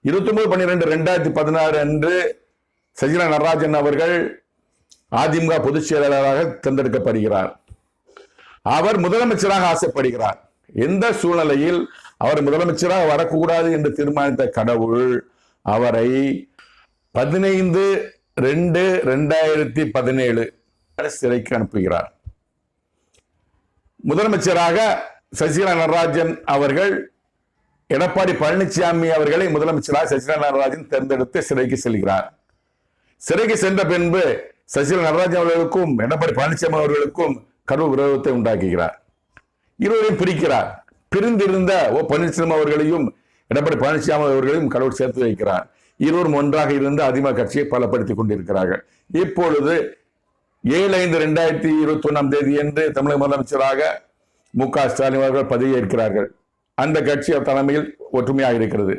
29/12/2016 அன்று சசிகலா நடராஜன் அவர்கள் அதிமுக பொதுச் செயலாளராக தேர்ந்தெடுக்கப்படுகிறார். அவர் முதலமைச்சராக ஆசைப்படுகிறார். எந்த சூழ்நிலையில் அவர் முதலமைச்சராக வரக்கூடாது என்று தீர்மானித்த கடவுள் அவரை 15/2/2017 சிறைக்கு அனுப்புகிறார். முதலமைச்சராக சசிகலா நடராஜன் அவர்கள் எடப்பாடி பழனிசாமி அவர்களை முதலமைச்சராக சசிகலா நடராஜன் தேர்ந்தெடுத்து சிறைக்கு செல்கிறார். சிறைக்கு சென்ற பின்பு சசிகலா நடராஜன் அவர்களுக்கும் எடப்பாடி பழனிசாமி அவர்களுக்கும் கடவுள் விரோதத்தை உண்டாக்குகிறார். இருவரையும் பிரிக்கிறார். பிரிந்திருந்த பன்னீர்செல்வம் அவர்களையும் எடப்பாடி பழனிசாமி அவர்களையும் கடவுள் சேர்த்து வைக்கிறார். இருவரும் ஒன்றாக இருந்து அதிமுக கட்சியை பலப்படுத்திக் கொண்டிருக்கிறார்கள். இப்பொழுது 7/5/2021 அன்று தமிழக முதலமைச்சராக மு க ஸ்டாலின் அவர்கள் பதவியேற்கிறார்கள். அந்த கட்சி தலைமையில் ஒற்றுமையாக இருக்கிறது.